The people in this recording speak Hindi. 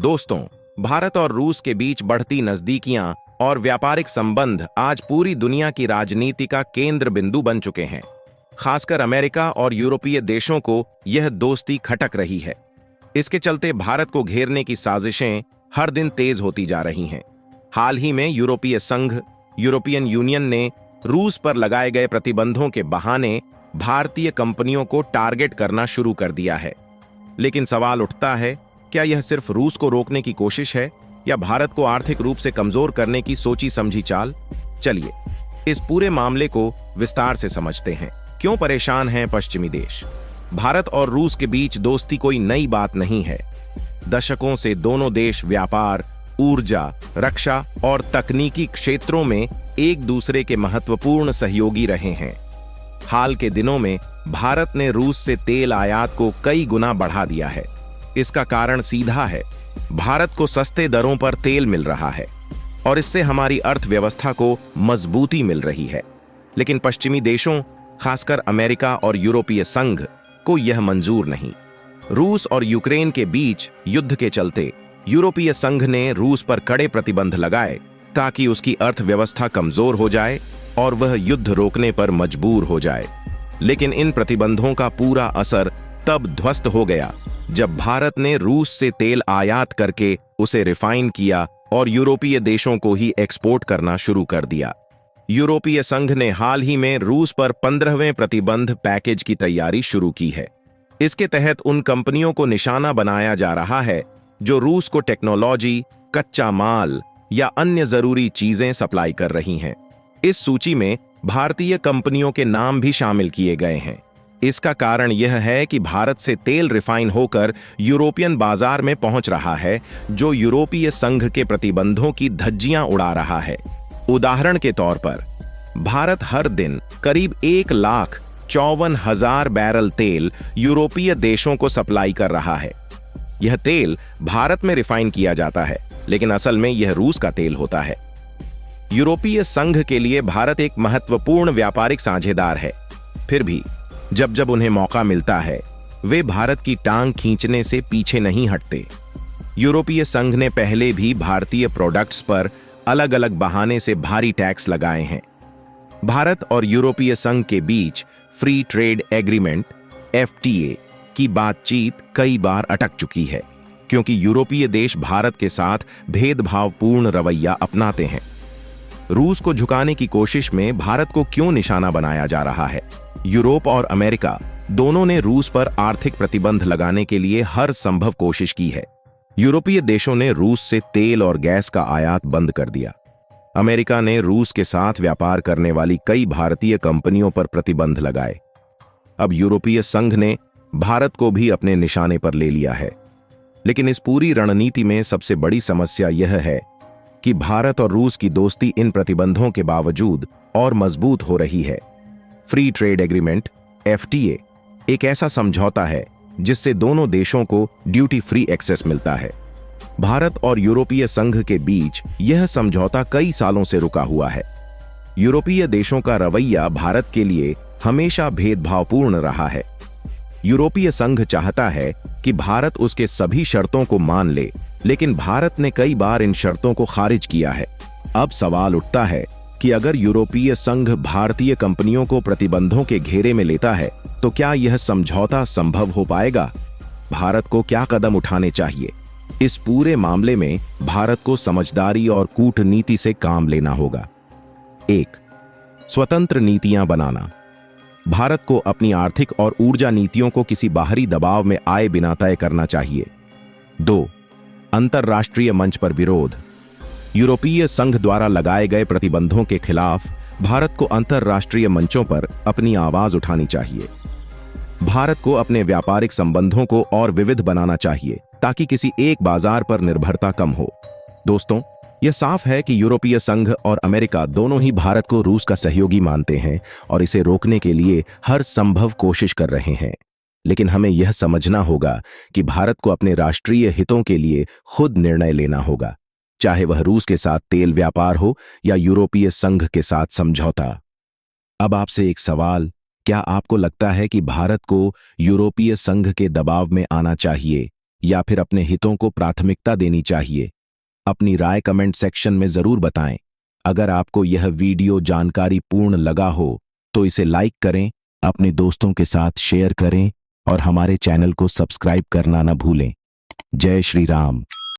दोस्तों, भारत और रूस के बीच बढ़ती नजदीकियां और व्यापारिक संबंध आज पूरी दुनिया की राजनीति का केंद्र बिंदु बन चुके हैं। खासकर अमेरिका और यूरोपीय देशों को यह दोस्ती खटक रही है। इसके चलते भारत को घेरने की साजिशें हर दिन तेज होती जा रही हैं। हाल ही में यूरोपीय संघ, यूरोपियन यूनियन ने रूस पर लगाए गए प्रतिबंधों के बहाने भारतीय कंपनियों को टारगेट करना शुरू कर दिया है। लेकिन सवाल उठता है, क्या यह सिर्फ रूस को रोकने की कोशिश है या भारत को आर्थिक रूप से कमजोर करने की सोची समझी चाल? चलिए इस पूरे मामले को विस्तार से समझते हैं। क्यों परेशान हैं पश्चिमी देश? भारत और रूस के बीच दोस्ती कोई नई बात नहीं है। दशकों से दोनों देश व्यापार, ऊर्जा, रक्षा और तकनीकी क्षेत्रों में एक दूसरे के महत्वपूर्ण सहयोगी रहे हैं। हाल के दिनों में भारत ने रूस से तेल आयात को कई गुना बढ़ा दिया है। इसका कारण सीधा है, भारत को सस्ते दरों पर तेल मिल रहा है और इससे हमारी अर्थव्यवस्था को मजबूती मिल रही है। लेकिन पश्चिमी देशों, खासकर अमेरिका और यूरोपीय संघ को यह मंजूर नहीं। रूस और यूक्रेन के बीच युद्ध के चलते यूरोपीय संघ ने रूस पर कड़े प्रतिबंध लगाए ताकि उसकी अर्थव्यवस्था कमजोर हो जाए और वह युद्ध रोकने पर मजबूर हो जाए। लेकिन इन प्रतिबंधों का पूरा असर तब ध्वस्त हो गया जब भारत ने रूस से तेल आयात करके उसे रिफाइन किया और यूरोपीय देशों को ही एक्सपोर्ट करना शुरू कर दिया। यूरोपीय संघ ने हाल ही में रूस पर 15वें प्रतिबंध पैकेज की तैयारी शुरू की है। इसके तहत उन कंपनियों को निशाना बनाया जा रहा है जो रूस को टेक्नोलॉजी, कच्चा माल या अन्य जरूरी चीजें सप्लाई कर रही हैं। इस सूची में भारतीय कंपनियों के नाम भी शामिल किए गए हैं। इसका कारण यह है कि भारत से तेल रिफाइन होकर यूरोपियन बाजार में पहुंच रहा है, जो यूरोपीय संघ के प्रतिबंधों की धज्जियां उड़ा रहा है। उदाहरण के तौर पर, भारत हर दिन करीब 1,54,000 बैरल तेल यूरोपीय देशों को सप्लाई कर रहा है। यह तेल भारत में रिफाइन किया जाता है, लेकिन असल में यह रूस का तेल होता है। यूरोपीय संघ के लिए भारत एक महत्वपूर्ण व्यापारिक साझेदार है। फिर भी जब जब उन्हें मौका मिलता है, वे भारत की टांग खींचने से पीछे नहीं हटते। यूरोपीय संघ ने पहले भी भारतीय प्रोडक्ट्स पर अलग अलग बहाने से भारी टैक्स लगाए हैं। भारत और यूरोपीय संघ के बीच फ्री ट्रेड एग्रीमेंट (FTA) की बातचीत कई बार अटक चुकी है, क्योंकि यूरोपीय देश भारत के साथ भेदभावपूर्ण रवैया अपनाते हैं। रूस को झुकाने की कोशिश में भारत को क्यों निशाना बनाया जा रहा है? यूरोप और अमेरिका दोनों ने रूस पर आर्थिक प्रतिबंध लगाने के लिए हर संभव कोशिश की है। यूरोपीय देशों ने रूस से तेल और गैस का आयात बंद कर दिया। अमेरिका ने रूस के साथ व्यापार करने वाली कई भारतीय कंपनियों पर प्रतिबंध लगाए। अब यूरोपीय संघ ने भारत को भी अपने निशाने पर ले लिया है। लेकिन इस पूरी रणनीति में सबसे बड़ी समस्या यह है कि भारत और रूस की दोस्ती इन प्रतिबंधों के बावजूद और मजबूत हो रही है। फ्री ट्रेड एग्रीमेंट (FTA) एक ऐसा समझौता है जिससे दोनों देशों को ड्यूटी फ्री एक्सेस मिलता है। भारत और यूरोपीय संघ के बीच यह समझौता कई सालों से रुका हुआ है। यूरोपीय देशों का रवैया भारत के लिए हमेशा भेदभावपूर्ण रहा है। यूरोपीय संघ चाहता है कि भारत उसके सभी शर्तों को मान ले, लेकिन भारत ने कई बार इन शर्तों को खारिज किया है। अब सवाल उठता है कि अगर यूरोपीय संघ भारतीय कंपनियों को प्रतिबंधों के घेरे में लेता है, तो क्या यह समझौता संभव हो पाएगा? भारत को क्या कदम उठाने चाहिए? इस पूरे मामले में भारत को समझदारी और कूटनीति से काम लेना होगा। 1. स्वतंत्र नीतियां बनाना। भारत को अपनी आर्थिक और ऊर्जा नीतियों को किसी बाहरी दबाव में आए बिना तय करना चाहिए। 2. अंतर्राष्ट्रीय मंच पर विरोध। यूरोपीय संघ द्वारा लगाए गए प्रतिबंधों के खिलाफ भारत को अंतर्राष्ट्रीय मंचों पर अपनी आवाज उठानी चाहिए। भारत को अपने व्यापारिक संबंधों को और विविध बनाना चाहिए ताकि किसी एक बाजार पर निर्भरता कम हो। दोस्तों, यह साफ है कि यूरोपीय संघ और अमेरिका दोनों ही भारत को रूस का सहयोगी मानते हैं और इसे रोकने के लिए हर संभव कोशिश कर रहे हैं। लेकिन हमें यह समझना होगा कि भारत को अपने राष्ट्रीय हितों के लिए खुद निर्णय लेना होगा, चाहे वह रूस के साथ तेल व्यापार हो या यूरोपीय संघ के साथ समझौता। अब आपसे एक सवाल, क्या आपको लगता है कि भारत को यूरोपीय संघ के दबाव में आना चाहिए या फिर अपने हितों को प्राथमिकता देनी चाहिए? अपनी राय कमेंट सेक्शन में जरूर बताएं। अगर आपको यह वीडियो जानकारी पूर्ण लगा हो तो इसे लाइक करें, अपने दोस्तों के साथ शेयर करें और हमारे चैनल को सब्सक्राइब करना न भूलें। जय श्री राम।